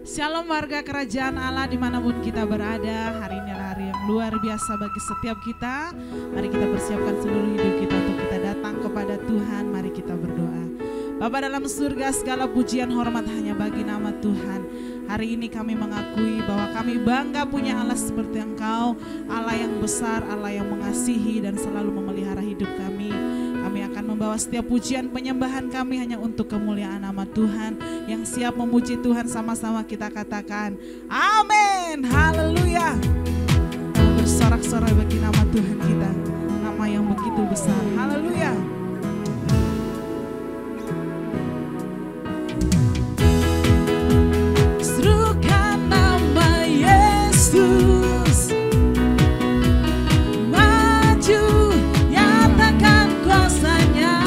Shalom warga kerajaan Allah dimanapun kita berada. Hari ini adalah hari yang luar biasa bagi setiap kita. Mari kita persiapkan seluruh hidup kita untuk kita datang kepada Tuhan. Mari kita berdoa. Bapa dalam surga, segala pujian hormat hanya bagi nama Tuhan. Hari ini kami mengakui bahwa kami bangga punya Allah seperti Engkau, Allah yang besar, Allah yang mengasihi dan selalu memelihara hidup kami. Kami akan membawa setiap pujian penyembahan kami hanya untuk kemuliaan nama Tuhan. Yang siap memuji Tuhan sama-sama kita katakan amin, haleluya. Bersorak-sorai bagi nama Tuhan kita, nama yang begitu besar, haleluya. Serukan nama Yesus, maju nyatakan kuasanya.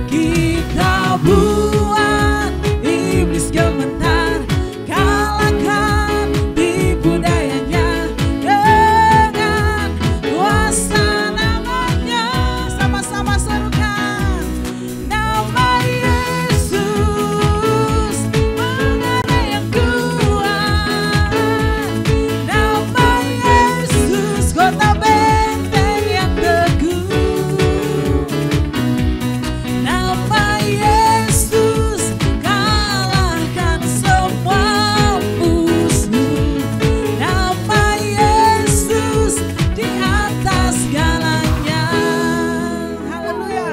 Kita buat iblis gemetar, kalahkan tipu dayanya dengan kuasa namanya. Sama-sama serukan nama Yesus, menara yang kuat. Nama Yesus, kota benteng yang teguh. Nama Yesus, kalahkan semua musuh. Nama Yesus, di atas segalanya. Haleluya.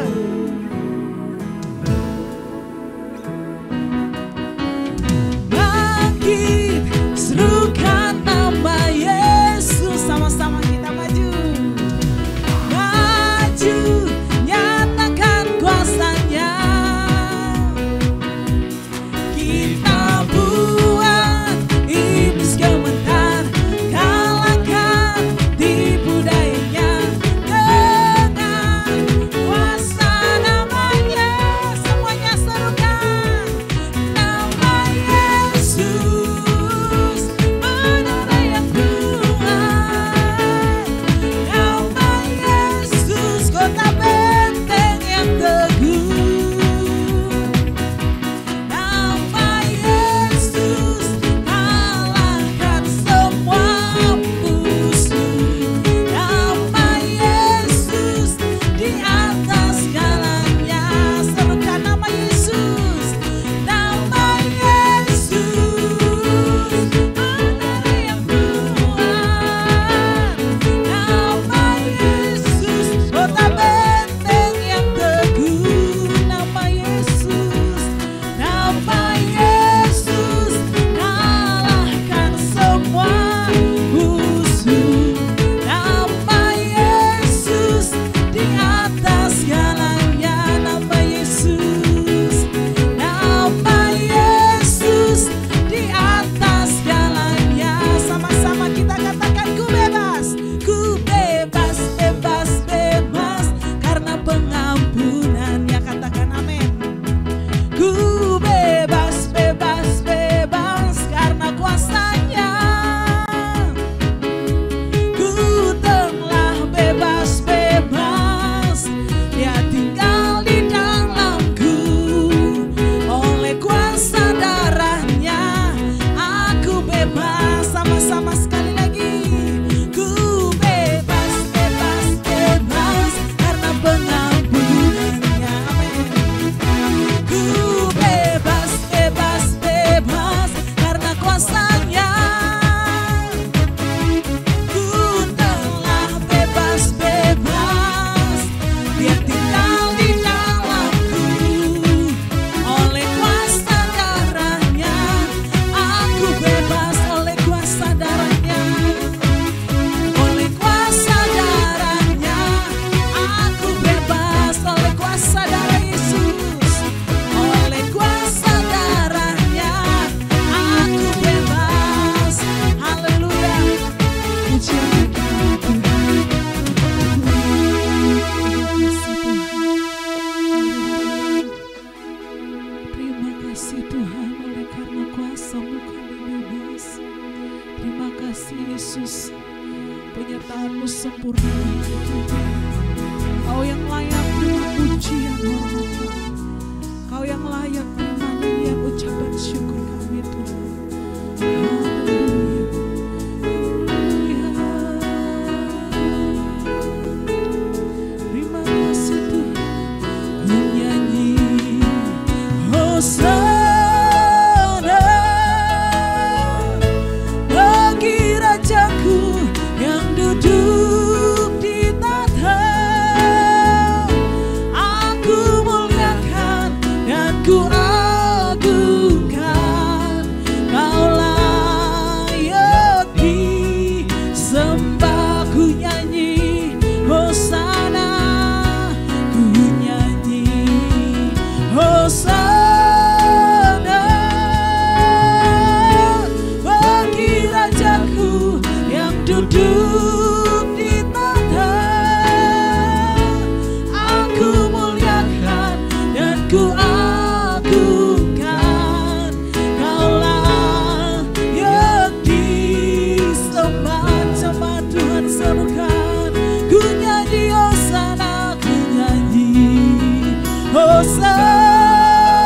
Bangkit, serukan nama Yesus. Sama-sama kita maju. Maju, nyatakan kuasanya. Kita buat iblis gemetar, kalahkan tipu dayanya dengan kuasa namanya. Semuanya serukan nama Yesus, menara yang kuat. Nama Yesus, kota benteng yang teguh. Nama Yesus, kalahkan semua musuh. Nama Yesus, di atas segalanya. Serukan nama Yesus, nama Yesus, menara yang kuat. Nama Yesus, kota benteng yang teguh. Nama Yesus, nama Yesus, kalahkan semua musuh. Nama Yesus, di atas segalanya. Nama Yesus, nama Yesus, di atas segalanya. Sama-sama kita katakan ku bebas, bebas, bebas karena pengampunannya. Katakan amin. Ku bebas, bebas, bebas karena kuasanya. Ku telah bebas, bebas, Dia tinggal di dalamku. Oleh kuasa darahnya aku bebas. Sama-sama sekali lagi. Ku bebas, bebas, bebas karena pengampunannya. Amin. Ku bebas, bebas, bebas karena kuasanya. Ku telah bebas, bebas, Dia tinggal di dalamku. Oleh kuasa darahnya aku bebas. Oleh kuasa darahnya, oleh kuasa darahnya aku bebas. Oleh kuasa darah Yesus, oleh kuasa darahnya aku bebas. Haleluya. Pujian bagi nama Tuhan. Terima kasih Tuhan, oleh karena kuasa-Mu kami bebas. Terima kasih Yesus, penyertaan-Mu sempurna bagi kita. Kau yang layak dengan pujian hormat. Kau yang layak terima nyanyian ucapan syukur kami Tuhan. Haleluya. Terima kasih Tuhan. Ku nyanyi Hosana bagi Rajaku yang duduk di tahta. Aku muliakan dan ku agungkan, Kau layak disembah. Ku nyanyi Hosana, ku nyanyi Hosana bagi Rajaku yang duduk di tahta. Aku muliakan dan ku agungkan, Kau layak disembah. Jemaat Tuhan serukan, ku nyanyi Hosana, ku nyanyi Hosana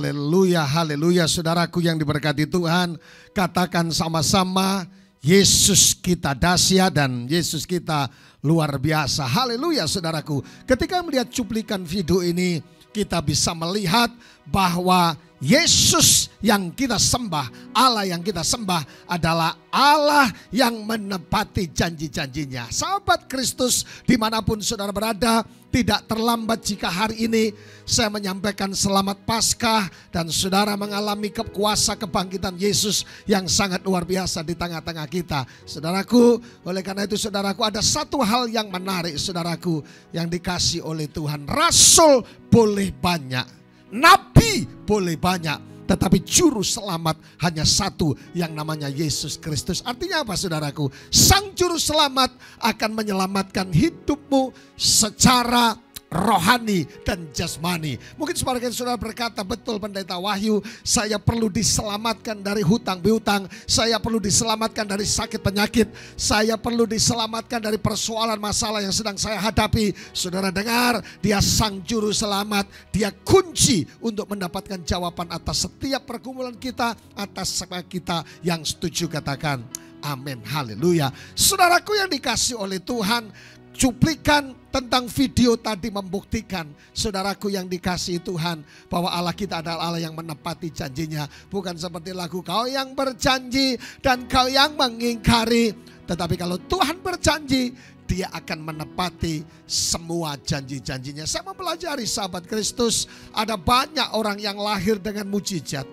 Haleluya, haleluya. Saudaraku yang diberkati Tuhan, katakan sama-sama, Yesus kita dahsyat dan Yesus kita luar biasa. Haleluya saudaraku. Ketika melihat cuplikan video ini, kita bisa melihat bahwa Yesus yang kita sembah, Allah yang kita sembah adalah Allah yang menepati janji-janjinya. Sahabat Kristus dimanapun saudara berada, tidak terlambat jika hari ini saya menyampaikan selamat Paskah dan saudara mengalami kuasa kebangkitan Yesus yang sangat luar biasa di tengah-tengah kita. Saudaraku, oleh karena itu saudaraku, ada satu hal yang menarik saudaraku yang dikasih oleh Tuhan. Rasul boleh banyak, nabi boleh banyak, tetapi juru selamat hanya satu yang namanya Yesus Kristus. Artinya apa saudaraku? Sang juru selamat akan menyelamatkan hidupmu secara rohani dan jasmani. Mungkin sebagian saudara berkata, betul Pendeta Wahyu, saya perlu diselamatkan dari hutang piutang, saya perlu diselamatkan dari sakit penyakit, saya perlu diselamatkan dari persoalan masalah yang sedang saya hadapi. Saudara dengar, dia sang juru selamat, dia kunci untuk mendapatkan jawaban atas setiap pergumulan kita, atas kita yang setuju katakan amin, haleluya. Saudaraku yang dikasih oleh Tuhan, cuplikan tentang video tadi membuktikan, saudaraku yang dikasihi Tuhan, bahwa Allah kita adalah Allah yang menepati janjinya. Bukan seperti lagu kau yang berjanji dan kau yang mengingkari. Tetapi kalau Tuhan berjanji, dia akan menepati semua janji-janjinya. Saya mempelajari sahabat Kristus, ada banyak orang yang lahir dengan mujizat.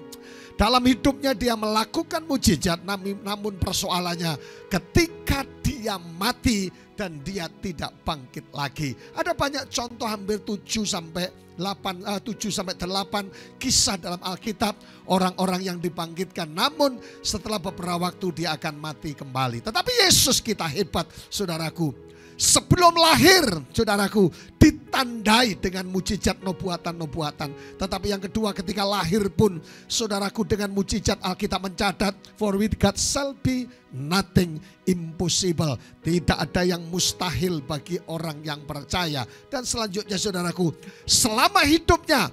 Dalam hidupnya dia melakukan mujizat, namun persoalannya ketika dia mati dan dia tidak bangkit lagi. Ada banyak contoh, hampir 7 sampai 8 kisah dalam Alkitab, orang-orang yang dibangkitkan, namun setelah beberapa waktu dia akan mati kembali. Tetapi Yesus kita hebat saudaraku. Sebelum lahir saudaraku ditandai dengan mujizat nubuatan-nubuatan. Tetapi yang kedua, ketika lahir pun saudaraku dengan mujizat, Alkitab mencatat, for with God shall be nothing impossible. Tidak ada yang mustahil bagi orang yang percaya. Dan selanjutnya saudaraku, selama hidupnya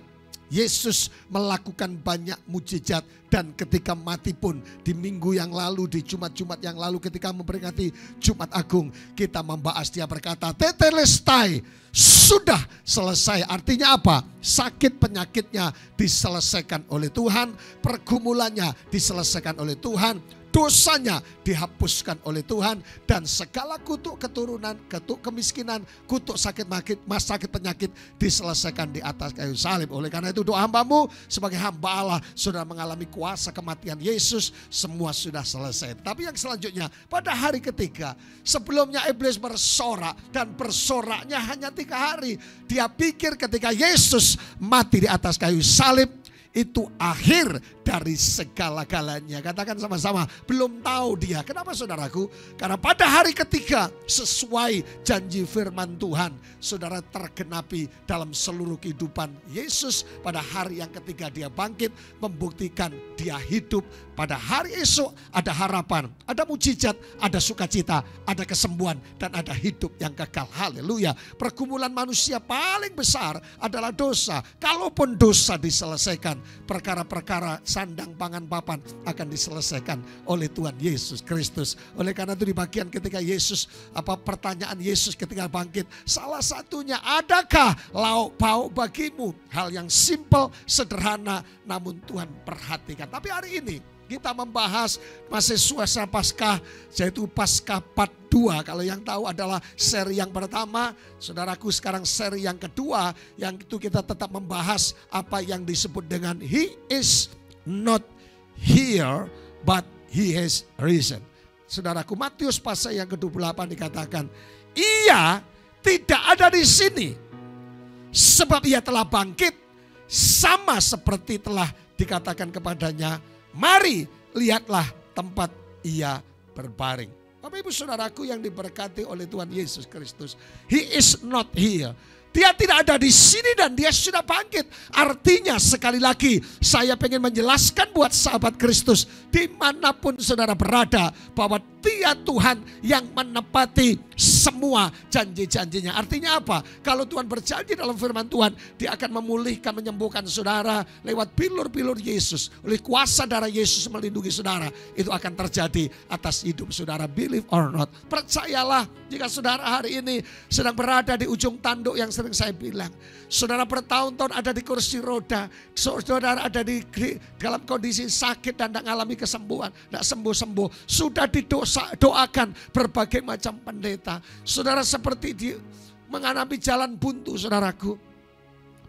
Yesus melakukan banyak mujizat, dan ketika mati pun di minggu yang lalu, di Jumat-Jumat yang lalu ketika memperingati Jumat Agung, kita membahas dia berkata tetelestai, sudah selesai. Artinya apa? Sakit penyakitnya diselesaikan oleh Tuhan, pergumulannya diselesaikan oleh Tuhan, dosanya dihapuskan oleh Tuhan, dan segala kutuk keturunan, kutuk kemiskinan, kutuk sakit penyakit diselesaikan di atas kayu salib. Oleh karena itu doa hambamu sebagai hamba Allah, sudah mengalami kuasa kematian Yesus, semua sudah selesai. Tapi yang selanjutnya, pada hari ketiga, sebelumnya iblis bersorak, dan bersoraknya hanya 3 hari. Dia pikir ketika Yesus mati di atas kayu salib, itu akhir dari segala-galanya. Katakan sama-sama, belum tahu dia. Kenapa saudaraku? Karena pada hari ketiga, sesuai janji firman Tuhan, saudara, tergenapi dalam seluruh kehidupan Yesus. Pada hari yang ketiga dia bangkit, membuktikan dia hidup. Pada hari esok ada harapan, ada mujizat, ada sukacita, ada kesembuhan, dan ada hidup yang kekal. Haleluya. Pergumulan manusia paling besar adalah dosa. Kalaupun dosa diselesaikan, perkara-perkara sandang pangan papan akan diselesaikan oleh Tuhan Yesus Kristus. Oleh karena itu di bagian ketika Yesus, pertanyaan Yesus ketika bangkit, salah satunya, adakah lauk pauk bagimu? Hal yang simple, sederhana, namun Tuhan perhatikan. Tapi hari ini kita membahas masih suasana Paskah, yaitu Paskah Part 2. Kalau yang tahu adalah seri yang pertama, saudaraku sekarang seri yang kedua, yang itu kita tetap membahas apa yang disebut dengan He is not here but He has risen. Saudaraku, Matius pasal yang ke-28 dikatakan, ia tidak ada di sini sebab ia telah bangkit, sama seperti telah dikatakan kepadanya, mari lihatlah tempat ia berbaring. Bapak ibu saudaraku yang diberkati oleh Tuhan Yesus Kristus, He is not here. Dia tidak ada di sini dan dia sudah bangkit. Artinya sekali lagi saya ingin menjelaskan buat sahabat Kristus dimanapun saudara berada, bahwa dia Tuhan yang menepati semua janji-janjinya. Artinya apa? Kalau Tuhan berjanji dalam firman Tuhan, Dia akan memulihkan, menyembuhkan saudara lewat bilur-bilur Yesus. Oleh kuasa darah Yesus melindungi saudara. Itu akan terjadi atas hidup saudara. Believe or not. Percayalah, jika saudara hari ini sedang berada di ujung tanduk yang sering saya bilang. Saudara bertahun-tahun ada di kursi roda. Saudara ada di dalam kondisi sakit dan tidak mengalami kesembuhan. Tidak sembuh-sembuh. Sudah didoakan berbagai macam pendeta. Saudara seperti mengalami jalan buntu, saudaraku.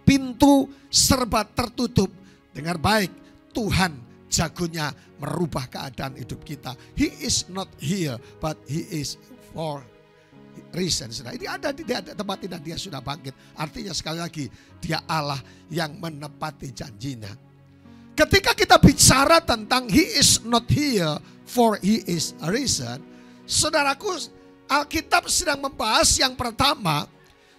Pintu serba tertutup. Dengar baik, Tuhan jagonya merubah keadaan hidup kita. He is not here, but He is for reason. Ini ada di tempat ini dan Dia sudah bangkit. Artinya sekali lagi, Dia Allah yang menepati janjinya. Ketika kita bicara tentang He is not here, for He is risen. Saudaraku, Alkitab sedang membahas yang pertama,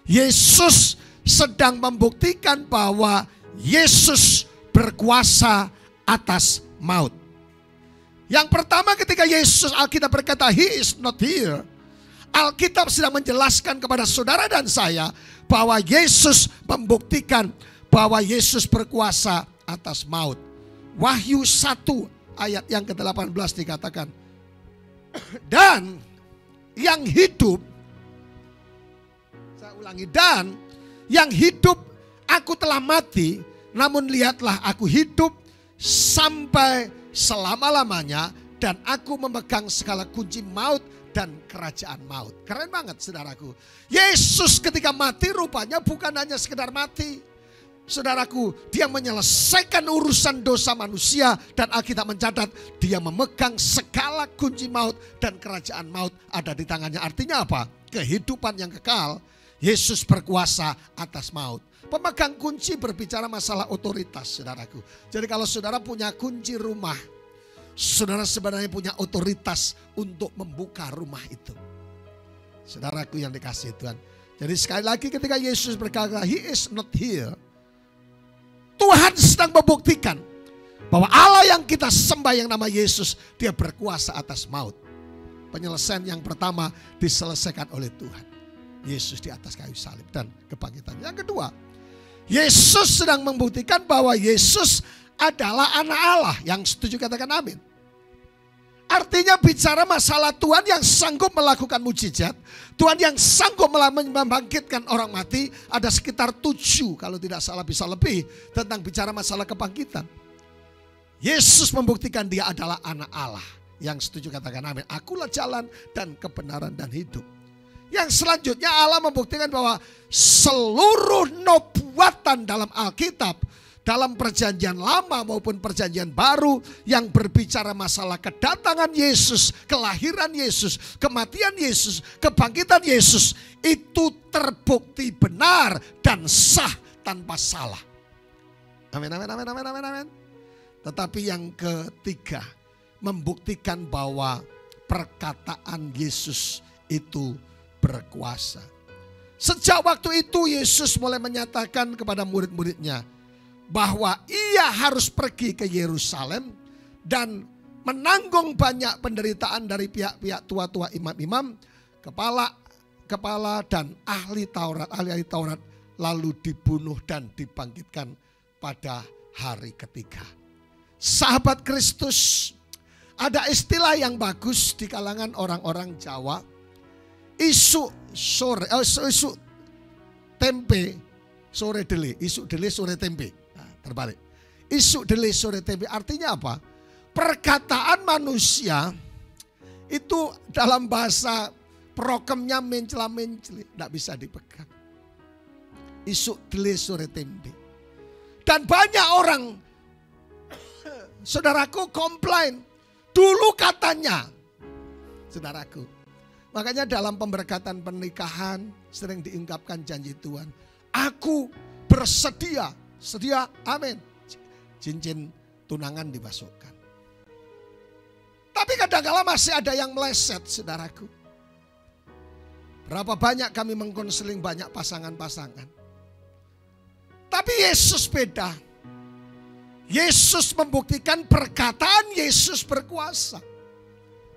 Yesus sedang membuktikan bahwa Yesus berkuasa atas maut. Yang pertama ketika Yesus, Alkitab berkata He is not here, Alkitab sedang menjelaskan kepada saudara dan saya bahwa Yesus membuktikan bahwa Yesus berkuasa atas maut. Wahyu 1 ayat yang ke-18 dikatakan, dan yang hidup, saya ulangi, dan yang hidup aku telah mati, namun lihatlah aku hidup sampai selama-lamanya dan aku memegang segala kunci maut dan kerajaan maut. Keren banget saudaraku. Yesus ketika mati rupanya bukan hanya sekedar mati. Saudaraku, Dia menyelesaikan urusan dosa manusia dan Alkitab mencatat Dia memegang segala kunci maut dan kerajaan maut ada di tangannya. Artinya apa? Kehidupan yang kekal. Yesus berkuasa atas maut. Pemegang kunci berbicara masalah otoritas, saudaraku. Jadi kalau saudara punya kunci rumah, saudara sebenarnya punya otoritas untuk membuka rumah itu. Saudaraku yang dikasihi Tuhan. Jadi sekali lagi ketika Yesus berkata He is not here, Tuhan sedang membuktikan bahwa Allah yang kita sembah yang nama Yesus, Dia berkuasa atas maut. Penyelesaian yang pertama diselesaikan oleh Tuhan. Yesus di atas kayu salib dan kebangkitan. Yang kedua, Yesus sedang membuktikan bahwa Yesus adalah anak Allah. Yang setuju katakan amin. Artinya bicara masalah Tuhan yang sanggup melakukan mujizat. Tuhan yang sanggup membangkitkan orang mati. Ada sekitar 7 kalau tidak salah bisa lebih tentang bicara masalah kebangkitan. Yesus membuktikan Dia adalah anak Allah. Yang setuju katakan amin. Akulah jalan dan kebenaran dan hidup. Yang selanjutnya Allah membuktikan bahwa seluruh nubuatan dalam Alkitab, dalam perjanjian lama maupun perjanjian baru yang berbicara masalah kedatangan Yesus, kelahiran Yesus, kematian Yesus, kebangkitan Yesus, itu terbukti benar dan sah tanpa salah. Amin, amin, amin, amin, amin, amin. Tetapi yang ketiga, membuktikan bahwa perkataan Yesus itu berkuasa. Sejak waktu itu Yesus mulai menyatakan kepada murid-muridnya bahwa Ia harus pergi ke Yerusalem dan menanggung banyak penderitaan dari pihak-pihak tua-tua imam-imam, kepala dan ahli Taurat, lalu dibunuh dan dibangkitkan pada hari ketiga. Sahabat Kristus, ada istilah yang bagus di kalangan orang-orang Jawa. Isu tempe sore dele, isu dele sore tempe. Nah, terbalik. Isu dele sore tempe artinya apa? Perkataan manusia itu dalam bahasa prokemnya mencela-menceli, tidak bisa dipegang. Isu dele sore tempe. Dan banyak orang, saudaraku, komplain. Dulu katanya, saudaraku. Makanya dalam pemberkatan pernikahan sering diungkapkan janji Tuhan. Aku bersedia, sedia, amin. Cincin tunangan dimasukkan. Tapi kadang-kala masih ada yang meleset, saudaraku. Berapa banyak kami mengkonseling banyak pasangan-pasangan. Tapi Yesus beda. Yesus membuktikan perkataan Yesus berkuasa.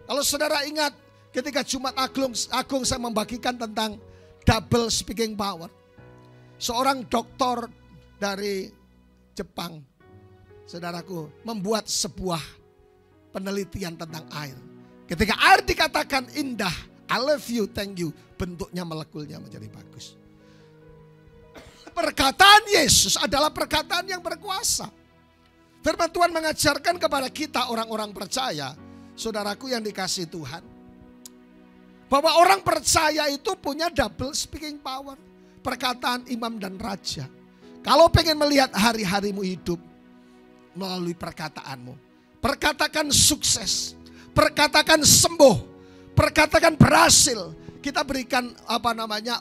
Kalau saudara ingat, Ketika Jumat Agung saya membagikan tentang double speaking power. Seorang doktor dari Jepang, saudaraku, membuat sebuah penelitian tentang air. Ketika air dikatakan indah, I love you, thank you, bentuknya molekulnya menjadi bagus. Perkataan Yesus adalah perkataan yang berkuasa. Firman Tuhan mengajarkan kepada kita orang-orang percaya, saudaraku yang dikasihi Tuhan, bahwa orang percaya itu punya double speaking power. Perkataan imam dan raja. Kalau pengen melihat hari-harimu hidup melalui perkataanmu, perkatakan sukses, perkatakan sembuh, perkatakan berhasil. Kita berikan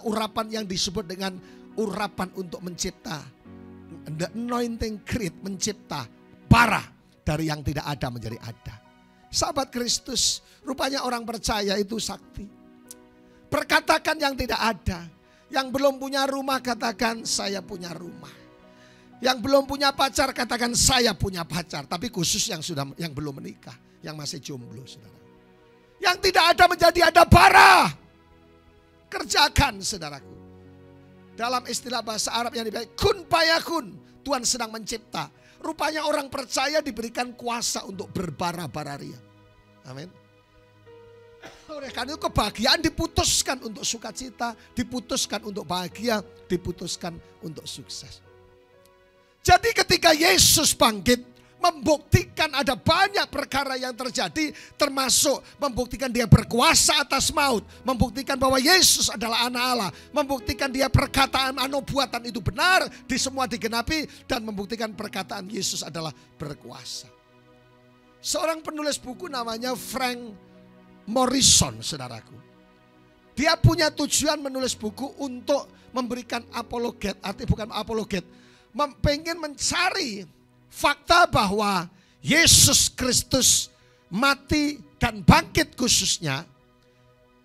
urapan yang disebut dengan urapan untuk mencipta. The anointing create, mencipta bara dari yang tidak ada menjadi ada. Sahabat Kristus, rupanya orang percaya itu sakti. Perkatakan yang tidak ada. Yang belum punya rumah katakan saya punya rumah. Yang belum punya pacar katakan saya punya pacar. Tapi khusus yang belum menikah, yang masih jomblo, saudara. Yang tidak ada menjadi ada bara. Kerjakan, saudaraku. Dalam istilah bahasa Arab yang dibaca kun payakun, Tuhan sedang mencipta. Rupanya orang percaya diberikan kuasa untuk berbara-bara ria. Amin. Oleh karena itu kebahagiaan diputuskan untuk sukacita, diputuskan untuk bahagia, diputuskan untuk sukses. Jadi ketika Yesus bangkit, membuktikan ada banyak perkara yang terjadi, termasuk membuktikan dia berkuasa atas maut, membuktikan bahwa Yesus adalah anak Allah, membuktikan dia perkataan nubuatan itu benar, di semua digenapi, dan membuktikan perkataan Yesus adalah berkuasa. Seorang penulis buku namanya Frank Morrison, saudaraku. Dia punya tujuan menulis buku untuk memberikan apologet, arti bukan apologet, pengen mencari fakta bahwa Yesus Kristus mati dan bangkit khususnya,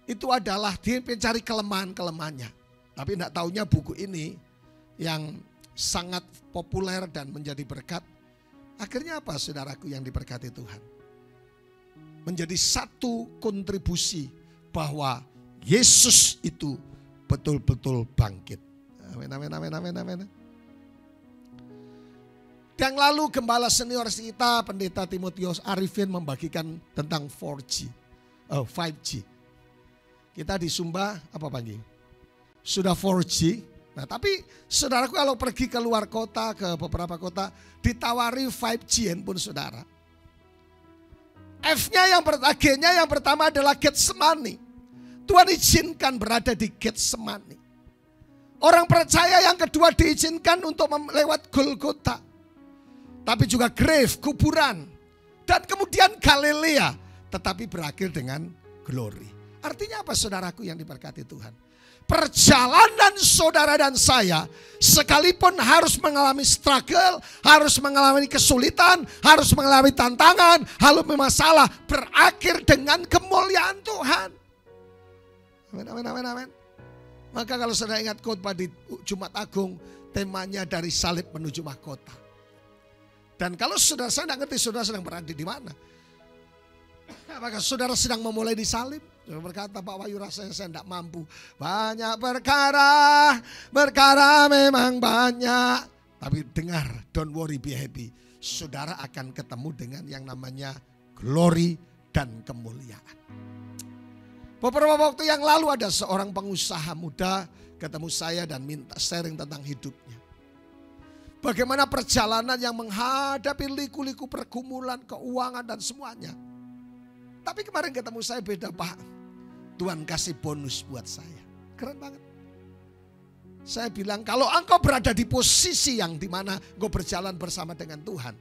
itu adalah dia mencari kelemahan-kelemahannya. Tapi tidak taunya buku ini yang sangat populer dan menjadi berkat. Akhirnya apa, saudaraku yang diberkati Tuhan? Menjadi satu kontribusi bahwa Yesus itu betul-betul bangkit. Amin, amin, amin, amin, amin. Yang lalu gembala senior kita, Pendeta Timotius Arifin, membagikan tentang 5G. Kita di Sumba, apa pagi? Sudah 4G. Nah tapi saudaraku kalau pergi ke luar kota, ke beberapa kota, ditawari 5G handphone saudara. G-nya yang pertama adalah Getsemani. Tuhan izinkan berada di Getsemani. Orang percaya yang kedua diizinkan untuk lewat Golgota. Tapi juga grave, kuburan. Dan kemudian Galilea. Tetapi berakhir dengan glory. Artinya apa, saudaraku yang diberkati Tuhan? Perjalanan saudara dan saya sekalipun harus mengalami struggle, harus mengalami kesulitan, harus mengalami tantangan, harus masalah, berakhir dengan kemuliaan Tuhan. Amin, amin, amin, amin. Maka kalau saudara ingat khotbah di Jumat Agung, temanya dari salib menuju mahkota. Dan kalau saudara saya tidak ngerti saudara sedang berada di mana. Maka saudara sedang memulai di salib. Berkata Pak Wahyu, rasanya saya tidak mampu. Banyak perkara memang banyak. Tapi dengar, don't worry, be happy. Saudara akan ketemu dengan yang namanya glory dan kemuliaan. Beberapa waktu yang lalu ada seorang pengusaha muda ketemu saya dan minta sharing tentang hidupnya. Bagaimana perjalanan yang menghadapi liku-liku pergumulan, keuangan dan semuanya. Tapi kemarin ketemu saya beda, Pak. Tuhan kasih bonus buat saya. Keren banget. Saya bilang kalau engkau berada di posisi yang dimana engkau berjalan bersama dengan Tuhan.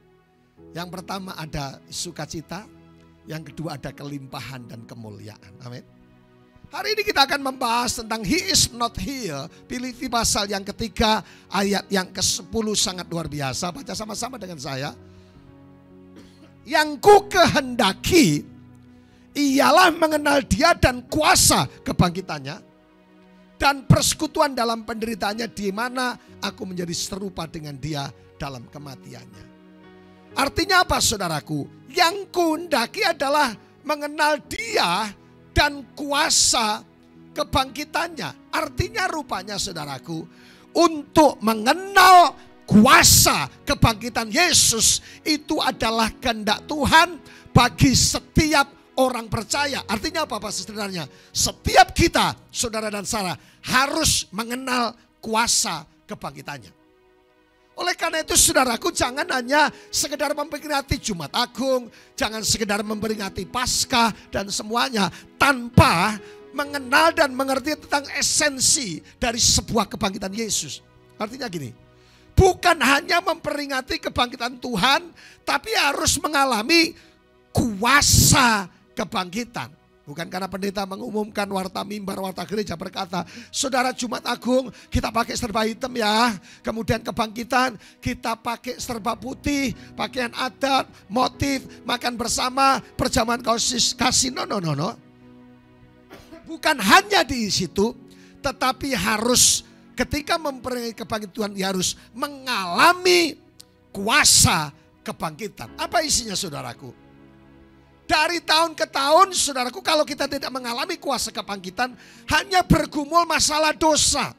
Yang pertama ada sukacita. Yang kedua ada kelimpahan dan kemuliaan. Amin. Hari ini kita akan membahas tentang He is not here. Filipi pasal yang ketiga ayat yang ke-10 sangat luar biasa. Baca sama-sama dengan saya. Yang ku kehendaki ialah mengenal dia dan kuasa kebangkitannya dan persekutuan dalam penderitaannya, di mana aku menjadi serupa dengan dia dalam kematiannya. Artinya apa, saudaraku? Yang kuhendaki adalah mengenal dia dan kuasa kebangkitannya. Artinya rupanya saudaraku, untuk mengenal kuasa kebangkitan Yesus itu adalah kehendak Tuhan bagi setiap orang percaya. Artinya apa sebenarnya? Setiap kita, saudara dan Sarah, harus mengenal kuasa kebangkitannya. Oleh karena itu saudaraku, jangan hanya sekedar memperingati Jumat Agung, jangan sekedar memperingati Paskah dan semuanya tanpa mengenal dan mengerti tentang esensi dari sebuah kebangkitan Yesus. Artinya gini, bukan hanya memperingati kebangkitan Tuhan, tapi harus mengalami kuasa kebangkitan. Bukan karena pendeta mengumumkan warta mimbar, warta gereja berkata, saudara Jumat Agung kita pakai serba hitam ya. Kemudian kebangkitan kita pakai serba putih, pakaian adat, motif, makan bersama, perjamuan kasih. No. Bukan hanya di situ, tetapi harus ketika memperingati kebangkitan Tuhan, harus mengalami kuasa kebangkitan. Apa isinya saudaraku? Dari tahun ke tahun, saudaraku, kalau kita tidak mengalami kuasa kebangkitan, hanya bergumul masalah dosa.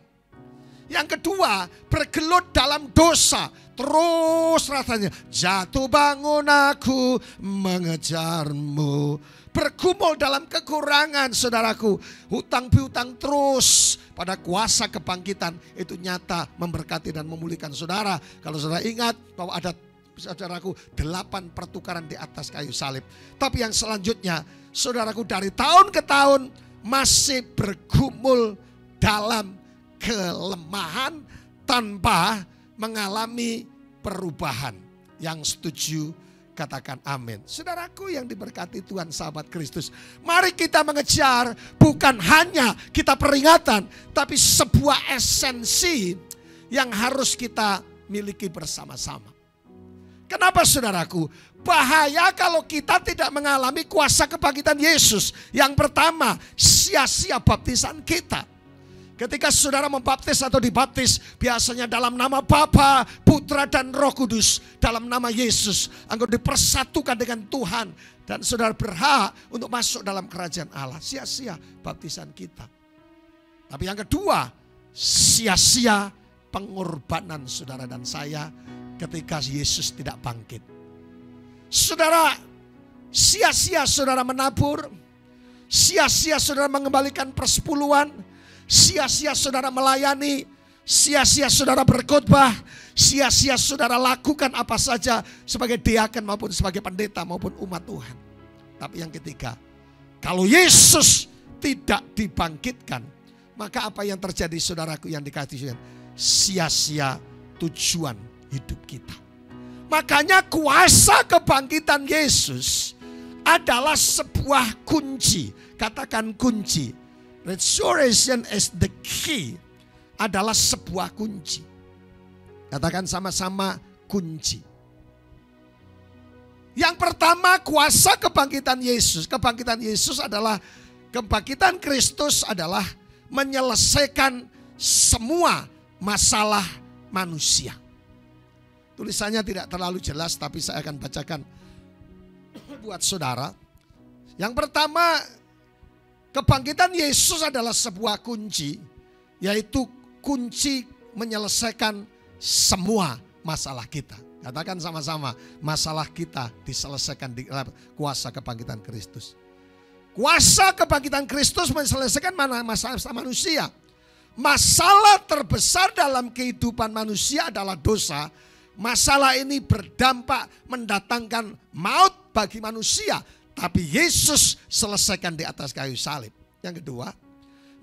Yang kedua, bergelut dalam dosa. Terus rasanya, jatuh bangun aku mengejarmu. Bergumul dalam kekurangan, saudaraku. Hutang piutang terus. Pada kuasa kebangkitan itu nyata memberkati dan memulihkan saudara. Kalau saudara ingat bahwa ada, saudaraku, 8 pertukaran di atas kayu salib. Tapi yang selanjutnya, saudaraku, dari tahun ke tahun masih bergumul dalam kelemahan tanpa mengalami perubahan. Yang setuju katakan amin. Saudaraku yang diberkati Tuhan, sahabat Kristus, mari kita mengejar bukan hanya kita peringatan, tapi sebuah esensi yang harus kita miliki bersama-sama. Kenapa saudaraku? Bahaya kalau kita tidak mengalami kuasa kebangkitan Yesus. Yang pertama, sia-sia baptisan kita. Ketika saudara membaptis atau dibaptis, biasanya dalam nama Bapa, Putra dan Roh Kudus, dalam nama Yesus, engkau dipersatukan dengan Tuhan, dan saudara berhak untuk masuk dalam kerajaan Allah. Sia-sia baptisan kita. Tapi yang kedua, sia-sia pengorbanan saudara dan saya ketika Yesus tidak bangkit. Saudara, sia-sia saudara menabur, sia-sia saudara mengembalikan persepuluhan, sia-sia saudara melayani, sia-sia saudara berkhotbah, sia-sia saudara lakukan apa saja sebagai diaken maupun sebagai pendeta maupun umat Tuhan. Tapi yang ketiga, kalau Yesus tidak dibangkitkan, maka apa yang terjadi saudaraku yang dikasihi Tuhan? Sia-sia tujuan hidup kita. Makanya kuasa kebangkitan Yesus adalah sebuah kunci. Katakan kunci. Resurrection is the key. Adalah sebuah kunci. Katakan sama-sama kunci. Yang pertama, kuasa kebangkitan Yesus. Kebangkitan Yesus adalah, kebangkitan Kristus adalah menyelesaikan semua masalah manusia. Tulisannya tidak terlalu jelas, tapi saya akan bacakan buat saudara. Yang pertama, kebangkitan Yesus adalah sebuah kunci, yaitu kunci menyelesaikan semua masalah kita. Katakan sama-sama, masalah kita diselesaikan di kuasa kebangkitan Kristus. Kuasa kebangkitan Kristus menyelesaikan masalah manusia. Masalah terbesar dalam kehidupan manusia adalah dosa. Masalah ini berdampak mendatangkan maut bagi manusia. Tapi Yesus selesaikan di atas kayu salib. Yang kedua,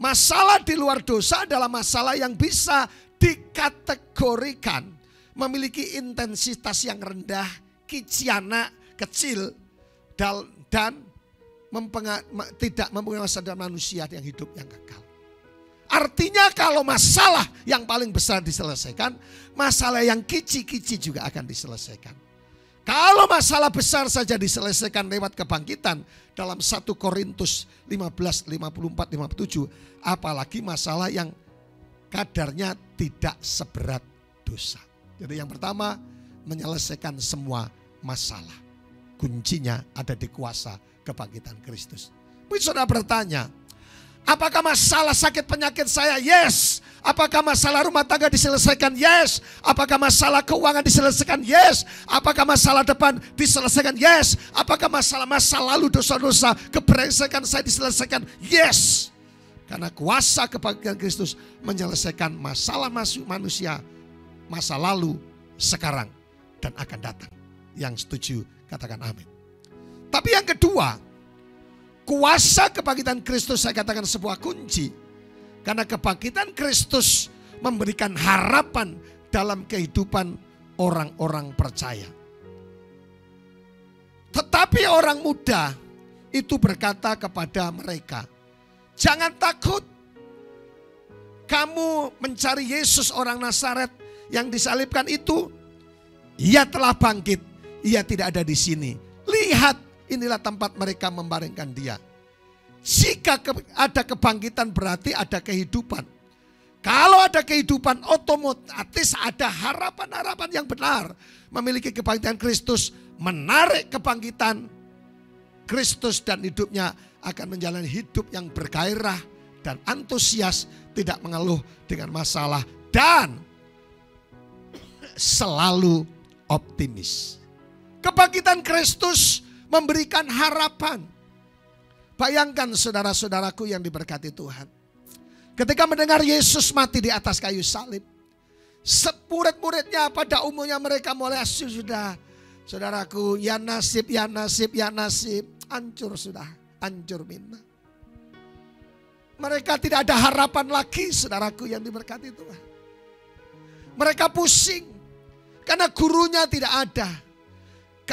masalah di luar dosa adalah masalah yang bisa dikategorikan memiliki intensitas yang rendah, kiciana, kecil, dan tidak mempunyai masalah manusia yang hidup yang kekal. Artinya kalau masalah yang paling besar diselesaikan, masalah yang kicik-kicik juga akan diselesaikan. Kalau masalah besar saja diselesaikan lewat kebangkitan dalam 1 Korintus 15, 54, 57, apalagi masalah yang kadarnya tidak seberat dosa. Jadi yang pertama, menyelesaikan semua masalah. Kuncinya ada di kuasa kebangkitan Kristus. Mungkin saudara bertanya, apakah masalah sakit penyakit saya? Yes. Apakah masalah rumah tangga diselesaikan? Yes. Apakah masalah keuangan diselesaikan? Yes. Apakah masalah depan diselesaikan? Yes. Apakah masalah masa lalu dosa-dosa kebrengsekan saya diselesaikan? Yes. Karena kuasa kebangkitan Kristus menyelesaikan masalah manusia masa lalu, sekarang, dan akan datang. Yang setuju katakan amin. Tapi yang kedua, kuasa kebangkitan Kristus saya katakan sebuah kunci. Karena kebangkitan Kristus memberikan harapan dalam kehidupan orang-orang percaya. Tetapi orang muda itu berkata kepada mereka, jangan takut. Kamu mencari Yesus orang Nazaret yang disalibkan itu. Ia telah bangkit. Ia tidak ada di sini. Lihat, inilah tempat mereka membaringkan dia. Jika ada kebangkitan berarti ada kehidupan. Kalau ada kehidupan otomatis ada harapan-harapan yang benar. Memiliki kebangkitan Kristus, menarik kebangkitan Kristus dan hidupnya akan menjalani hidup yang bergairah dan antusias, tidak mengeluh dengan masalah dan selalu optimis. Kebangkitan Kristus memberikan harapan. Bayangkan saudara-saudaraku yang diberkati Tuhan. Ketika mendengar Yesus mati di atas kayu salib, murid-muridnya pada umumnya mereka mulai sudah. Saudaraku, ya nasib, ya nasib, ya nasib. Hancur sudah, hancur mina. Mereka tidak ada harapan lagi, saudaraku yang diberkati Tuhan. Mereka pusing karena gurunya tidak ada.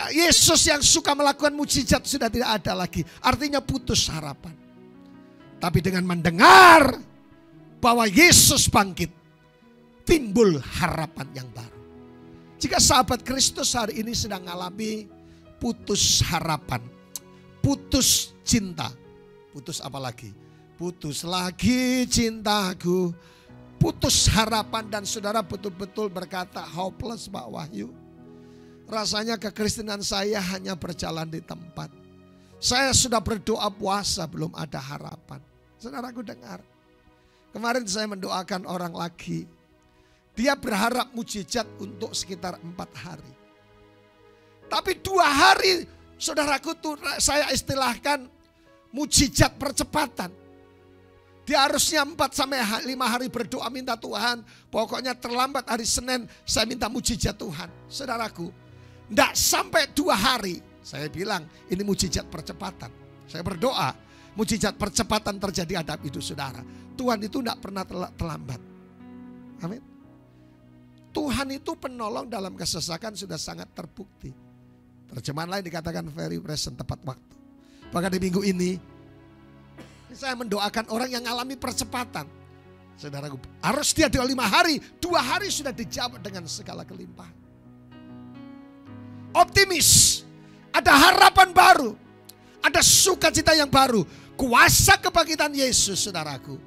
Yesus yang suka melakukan mukjizat sudah tidak ada lagi. Artinya putus harapan. Tapi dengan mendengar bahwa Yesus bangkit, timbul harapan yang baru. Jika sahabat Kristus hari ini sedang mengalami putus harapan, putus cinta, putus apa lagi? Putus lagi cintaku, putus harapan, dan saudara betul-betul berkata hopeless Pak Wahyu. Rasanya kekristenan saya hanya berjalan di tempat. Saya sudah berdoa puasa belum ada harapan. Saudaraku dengar. Kemarin saya mendoakan orang lagi. Dia berharap mukjizat untuk sekitar 4 hari. Tapi 2 hari saudaraku tuh saya istilahkan mukjizat percepatan. Dia harusnya 4 sampai 5 hari berdoa minta Tuhan. Pokoknya terlambat hari Senin saya minta mukjizat Tuhan. Saudaraku, tidak sampai 2 hari. Saya bilang ini mukjizat percepatan. Saya berdoa mukjizat percepatan terjadi hadap hidup saudara. Tuhan itu tidak pernah terlambat. Amin. Tuhan itu penolong dalam kesesakan sudah sangat terbukti. Terjemahan lain dikatakan very present, tepat waktu. Bahkan di minggu ini saya mendoakan orang yang alami percepatan. Saudaraku, harus dia 5 hari, 2 hari sudah dijawab dengan segala kelimpahan. Optimis, ada harapan baru, ada sukacita yang baru. Kuasa kebangkitan Yesus, saudaraku,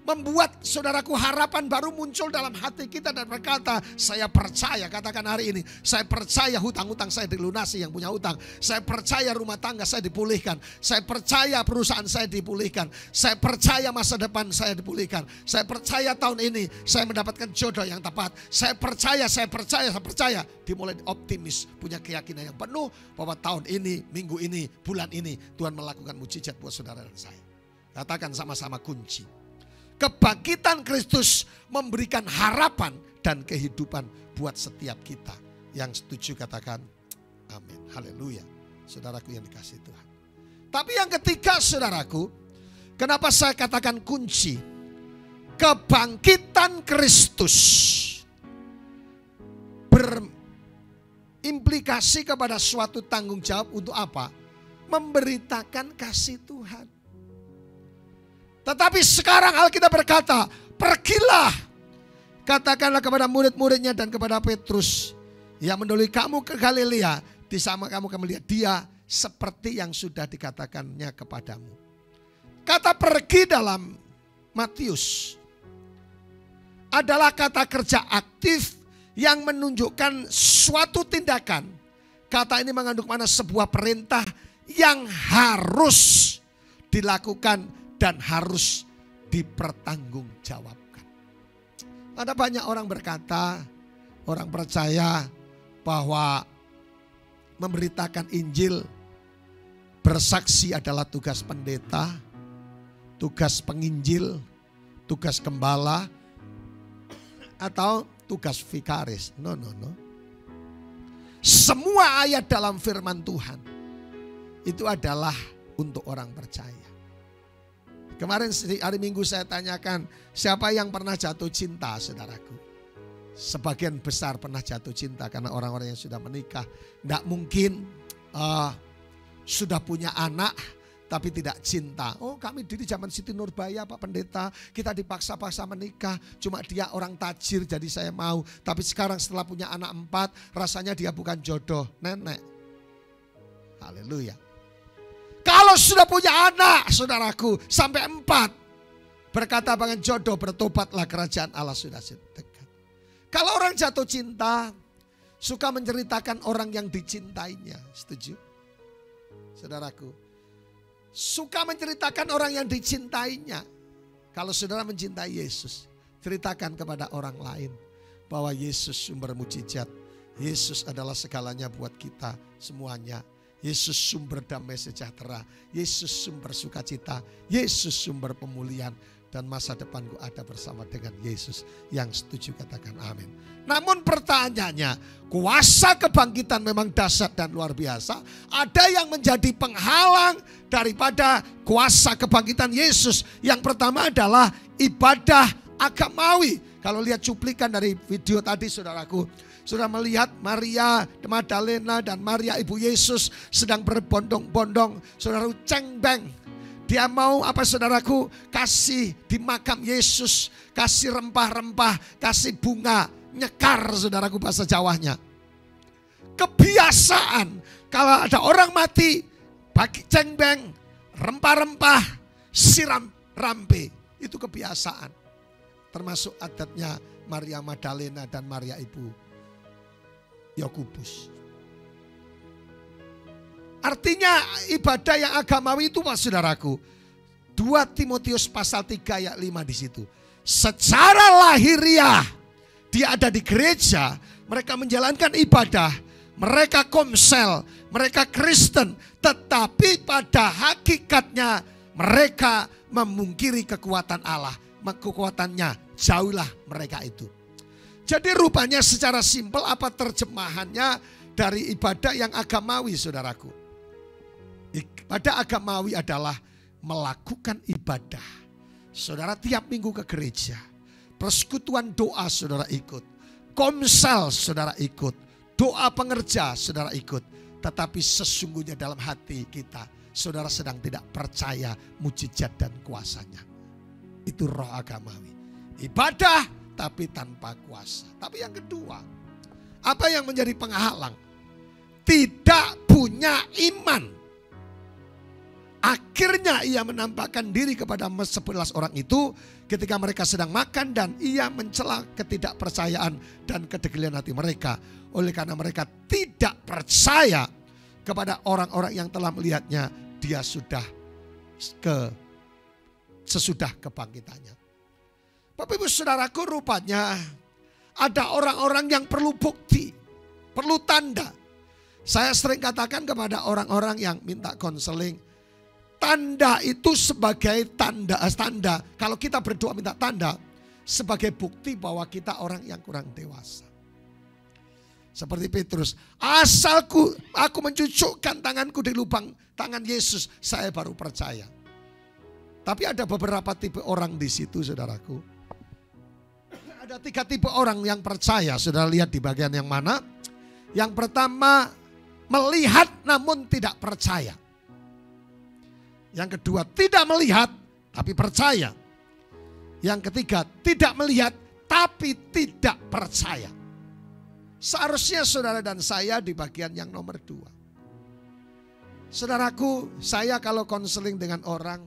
membuat saudaraku harapan baru muncul dalam hati kita dan berkata, saya percaya, katakan hari ini, saya percaya hutang-hutang saya dilunasi yang punya hutang. Saya percaya rumah tangga saya dipulihkan. Saya percaya perusahaan saya dipulihkan. Saya percaya masa depan saya dipulihkan. Saya percaya tahun ini saya mendapatkan jodoh yang tepat. Saya percaya. Dimulai optimis, punya keyakinan yang penuh bahwa tahun ini, minggu ini, bulan ini Tuhan melakukan mukjizat buat saudara dan saya. Katakan sama-sama kunci. Kebangkitan Kristus memberikan harapan dan kehidupan buat setiap kita. Yang setuju katakan amin. Haleluya. Saudaraku yang dikasihi Tuhan. Tapi yang ketiga saudaraku, kenapa saya katakan kunci? Kebangkitan Kristus berimplikasi kepada suatu tanggung jawab untuk apa? Memberitakan kasih Tuhan. Tetapi sekarang Alkitab berkata, pergilah, katakanlah kepada murid-muridnya dan kepada Petrus yang mendahului kamu ke Galilea, di sana kamu akan melihat dia seperti yang sudah dikatakannya kepadamu. Kata pergi dalam Matius adalah kata kerja aktif yang menunjukkan suatu tindakan. Kata ini mengandung makna sebuah perintah yang harus dilakukan dan harus dipertanggungjawabkan. Ada banyak orang berkata, orang percaya bahwa memberitakan Injil, bersaksi adalah tugas pendeta, tugas penginjil, tugas gembala, atau tugas vikaris. No. Semua ayat dalam firman Tuhan itu adalah untuk orang percaya. Kemarin hari Minggu saya tanyakan, siapa yang pernah jatuh cinta, saudaraku? Sebagian besar pernah jatuh cinta karena orang-orang yang sudah menikah. Tidak mungkin sudah punya anak tapi tidak cinta. Oh, kami di zaman Siti Nurbaya Pak Pendeta, kita dipaksa-paksa menikah. Cuma dia orang tajir jadi saya mau. Tapi sekarang setelah punya anak 4, rasanya dia bukan jodoh nenek. Haleluya. Kalau sudah punya anak, saudaraku, sampai 4, berkata dengan jodoh, bertobatlah, kerajaan Allah sudah dekat. Kalau orang jatuh cinta, suka menceritakan orang yang dicintainya. Setuju? Saudaraku, suka menceritakan orang yang dicintainya. Kalau saudara mencintai Yesus, ceritakan kepada orang lain bahwa Yesus sumber mujizat. Yesus adalah segalanya buat kita semuanya. Yesus sumber damai sejahtera. Yesus sumber sukacita. Yesus sumber pemulihan. Dan masa depanku ada bersama dengan Yesus. Yang setuju katakan amin. Namun pertanyaannya, kuasa kebangkitan memang dahsyat dan luar biasa. Ada yang menjadi penghalang daripada kuasa kebangkitan Yesus. Yang pertama adalah ibadah agamawi. Kalau lihat cuplikan dari video tadi, saudaraku, sudah melihat Maria Magdalena dan Maria ibu Yesus sedang berbondong-bondong. Saudaraku, cengbeng. Dia mau apa, saudaraku? Kasih di makam Yesus, kasih rempah-rempah, kasih bunga, nyekar, saudaraku, bahasa Jawanya. Kebiasaan kalau ada orang mati, bagi cengbeng, rempah-rempah, siram rampe. Itu kebiasaan. Termasuk adatnya Maria Magdalena dan Maria ibu Yakobus. Artinya ibadah yang agamawi itu, Pak saudaraku, 2 Timotius pasal 3 ayat 5 di situ. Secara lahiriah dia ada di gereja, mereka menjalankan ibadah, mereka komsel, mereka Kristen, tetapi pada hakikatnya mereka memungkiri kekuatan Allah. Kekuatannya jauhlah mereka itu. Jadi rupanya secara simpel apa terjemahannya dari ibadah yang agamawi, saudaraku? Ibadah agamawi adalah melakukan ibadah. Saudara tiap minggu ke gereja. Persekutuan doa saudara ikut. Komsel saudara ikut. Doa pengerja saudara ikut. Tetapi sesungguhnya dalam hati kita, saudara sedang tidak percaya mujizat dan kuasanya. Itu roh agamawi. Ibadah tapi tanpa kuasa. Tapi yang kedua, apa yang menjadi penghalang? Tidak punya iman. Akhirnya ia menampakkan diri kepada 11 orang itu ketika mereka sedang makan, dan ia mencela ketidakpercayaan dan kedegilan hati mereka. Oleh karena mereka tidak percaya kepada orang-orang yang telah melihatnya, dia sudah sesudah kebangkitannya. Bapak ibu saudaraku, rupanya ada orang-orang yang perlu bukti, perlu tanda. Saya sering katakan kepada orang-orang yang minta konseling, tanda itu sebagai tanda. Kalau kita berdoa minta tanda, sebagai bukti bahwa kita orang yang kurang dewasa. Seperti Petrus, asalku aku mencucukkan tanganku di lubang tangan Yesus, saya baru percaya. Tapi ada beberapa tipe orang di situ, saudaraku. Ada 3 tipe orang yang percaya. Saudara lihat di bagian yang mana? Yang pertama, melihat namun tidak percaya. Yang kedua, tidak melihat tapi percaya. Yang ketiga, tidak melihat tapi tidak percaya. Seharusnya saudara dan saya di bagian yang nomor 2. Saudaraku, saya kalau konseling dengan orang,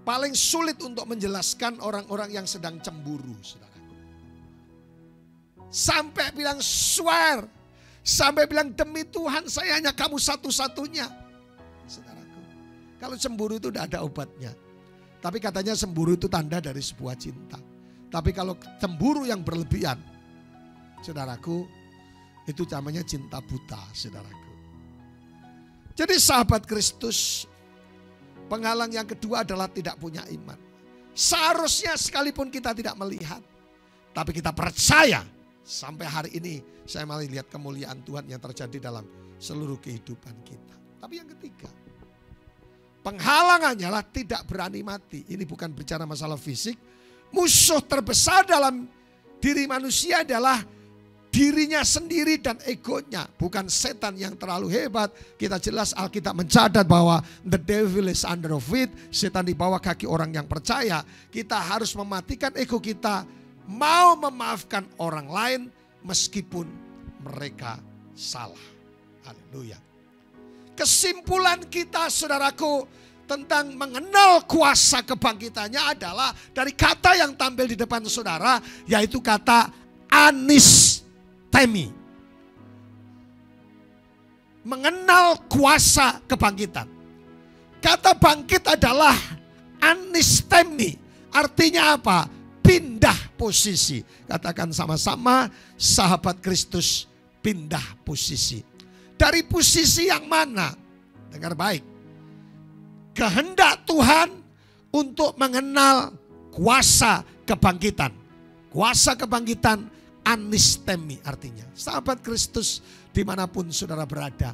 paling sulit untuk menjelaskan orang-orang yang sedang cemburu, saudaraku. Sampai bilang swear, sampai bilang demi Tuhan saya hanya kamu satu-satunya, saudaraku. Kalau cemburu itu tidak ada obatnya. Tapi katanya cemburu itu tanda dari sebuah cinta. Tapi kalau cemburu yang berlebihan, saudaraku, itu namanya cinta buta, saudaraku. Jadi sahabat Kristus, penghalang yang kedua adalah tidak punya iman. Seharusnya sekalipun kita tidak melihat, tapi kita percaya. Sampai hari ini saya malah lihat kemuliaan Tuhan yang terjadi dalam seluruh kehidupan kita. Tapi yang ketiga, penghalangannya lah tidak berani mati. Ini bukan bicara masalah fisik. Musuh terbesar dalam diri manusia adalah dirinya sendiri dan egonya. Bukan setan yang terlalu hebat. Kita jelas Alkitab mencatat bahwa the devil is under of it. Setan di bawah kaki orang yang percaya. Kita harus mematikan ego kita. Mau memaafkan orang lain meskipun mereka salah. Haleluya. Kesimpulan kita, saudaraku, tentang mengenal kuasa kebangkitannya adalah dari kata yang tampil di depan saudara, yaitu kata anistemi. Mengenal kuasa kebangkitan. Kata bangkit adalah anistemi. Artinya apa? Pindah posisi. Katakan sama-sama, sahabat Kristus, pindah posisi. Dari posisi yang mana? Dengar baik. Kehendak Tuhan untuk mengenal kuasa kebangkitan. Kuasa kebangkitan anistemi artinya. Sahabat Kristus dimanapun saudara berada.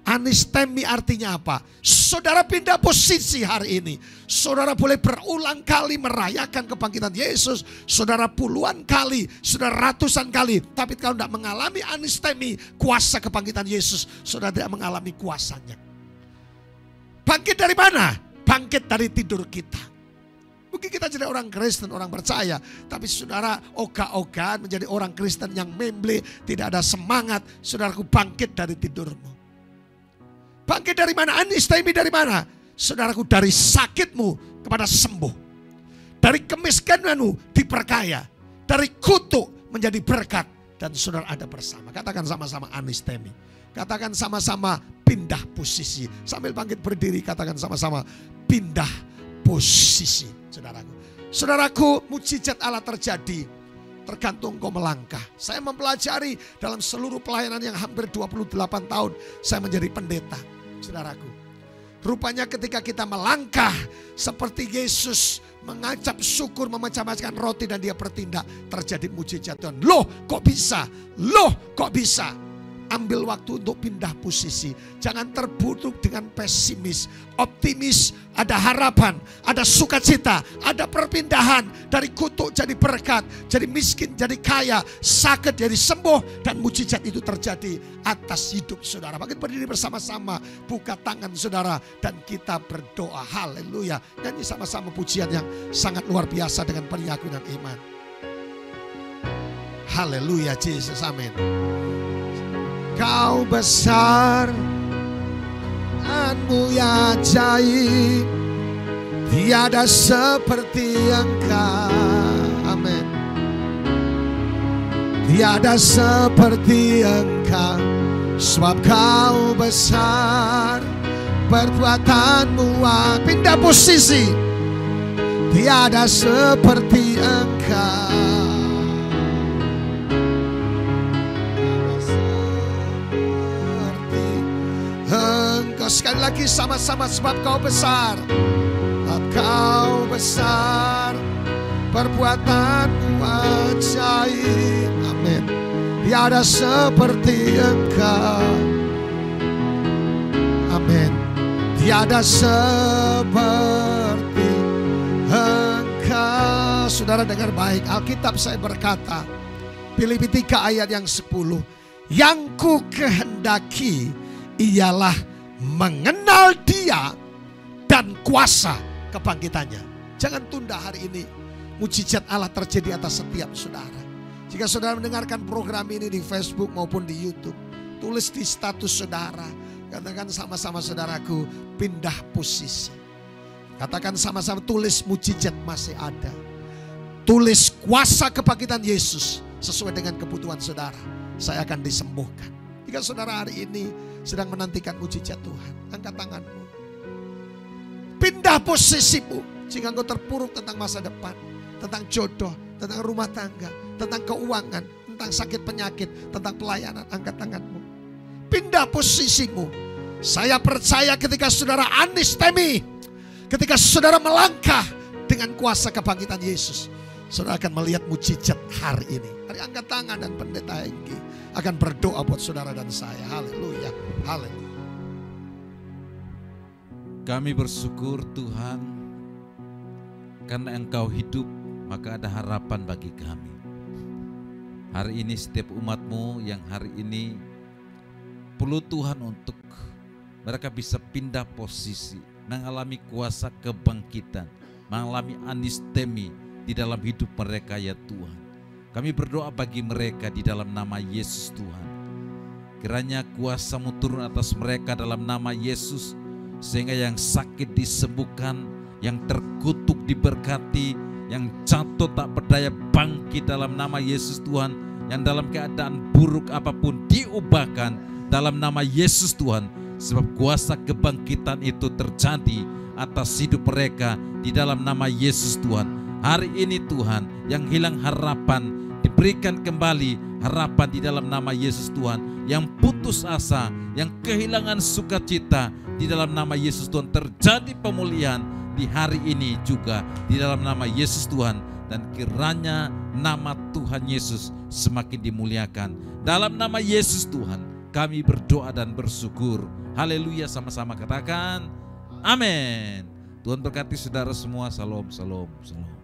Anistemi artinya apa? Saudara pindah posisi hari ini. Saudara boleh berulang kali merayakan kebangkitan Yesus. Saudara puluhan kali, saudara ratusan kali. Tapi kalau tidak mengalami anistemi kuasa kebangkitan Yesus, saudara tidak mengalami kuasanya. Bangkit dari mana? Bangkit dari tidur kita. Mungkin kita jadi orang Kristen, orang percaya. Tapi saudara ogah-ogahan menjadi orang Kristen yang memble, tidak ada semangat. Saudaraku bangkit dari tidurmu. Bangkit dari mana? Anistemi dari mana? Saudaraku, dari sakitmu kepada sembuh. Dari kemiskinanmu diperkaya. Dari kutuk menjadi berkat. Dan saudara ada bersama. Katakan sama-sama anistemi. Katakan sama-sama pindah posisi. Sambil bangkit berdiri, katakan sama-sama pindah posisi. Saudaraku, saudaraku, mujizat Allah terjadi tergantung kau melangkah. Saya mempelajari dalam seluruh pelayanan yang hampir 28 tahun saya menjadi pendeta. Saudaraku, rupanya ketika kita melangkah seperti Yesus mengucap syukur, memecah-mecahkan roti dan dia bertindak, terjadi mujizat Tuhan. Loh kok bisa? Loh kok bisa? Ambil waktu untuk pindah posisi. Jangan terburuk dengan pesimis. Optimis, ada harapan, ada sukacita, ada perpindahan. Dari kutuk jadi berkat, jadi miskin jadi kaya, sakit jadi sembuh. Dan mujizat itu terjadi atas hidup saudara. Bangkit berdiri bersama-sama, buka tangan saudara, dan kita berdoa. Haleluya. Nyanyi sama-sama pujian yang sangat luar biasa dengan penyakunan iman. Haleluya Yesus, amin. Kau besar dan mulia ajaib, tiada seperti Engkau. Amin. Tiada seperti Engkau, sebab Kau besar, perbuatanmu pindah posisi. Tiada seperti Engkau. Sekali lagi sama-sama, sebab Kau besar. Sebab Kau besar, perbuatanmu ajaib. Amin. Tiada seperti Engkau. Amin. Tiada seperti Engkau. Saudara dengar baik, Alkitab saya berkata, Filipi 3 ayat yang 10. Yang ku kehendaki ialah mengenal Dia dan kuasa kebangkitannya. Jangan tunda hari ini. Mujizat Allah terjadi atas setiap saudara. Jika saudara mendengarkan program ini di Facebook maupun di YouTube, tulis di status saudara. Katakan sama-sama saudaraku, pindah posisi. Katakan sama-sama, tulis mujizat masih ada. Tulis kuasa kebangkitan Yesus sesuai dengan kebutuhan saudara. Saya akan disembuhkan. Jika saudara hari ini sedang menantikan mujizat Tuhan, angkat tanganmu. Pindah posisimu jika engkau terpuruk tentang masa depan, tentang jodoh, tentang rumah tangga, tentang keuangan, tentang sakit penyakit, tentang pelayanan. Angkat tanganmu. Pindah posisimu. Saya percaya ketika saudara anistemi, ketika saudara melangkah dengan kuasa kebangkitan Yesus, saudara akan melihat mujizat hari ini. Mari angkat tangan dan pendeta Hengki akan berdoa buat saudara dan saya. Haleluya, haleluya. Kami bersyukur Tuhan, karena Engkau hidup, maka ada harapan bagi kami. Hari ini setiap umat-Mu yang hari ini perlu Tuhan untuk mereka bisa pindah posisi, mengalami kuasa kebangkitan, mengalami anistemi di dalam hidup mereka ya Tuhan. Kami berdoa bagi mereka di dalam nama Yesus Tuhan. Kiranya kuasa-Mu turun atas mereka dalam nama Yesus, sehingga yang sakit disembuhkan, yang terkutuk diberkati, yang jatuh tak berdaya bangkit dalam nama Yesus Tuhan, yang dalam keadaan buruk apapun diubahkan dalam nama Yesus Tuhan. Sebab kuasa kebangkitan itu terjadi atas hidup mereka di dalam nama Yesus Tuhan. Hari ini Tuhan, yang hilang harapan diberikan kembali harapan di dalam nama Yesus Tuhan. Yang putus asa, yang kehilangan sukacita, di dalam nama Yesus Tuhan terjadi pemulihan di hari ini juga di dalam nama Yesus Tuhan. Dan kiranya nama Tuhan Yesus semakin dimuliakan. Dalam nama Yesus Tuhan kami berdoa dan bersyukur. Haleluya, sama-sama katakan amin. Tuhan berkati saudara semua. Shalom, shalom, shalom.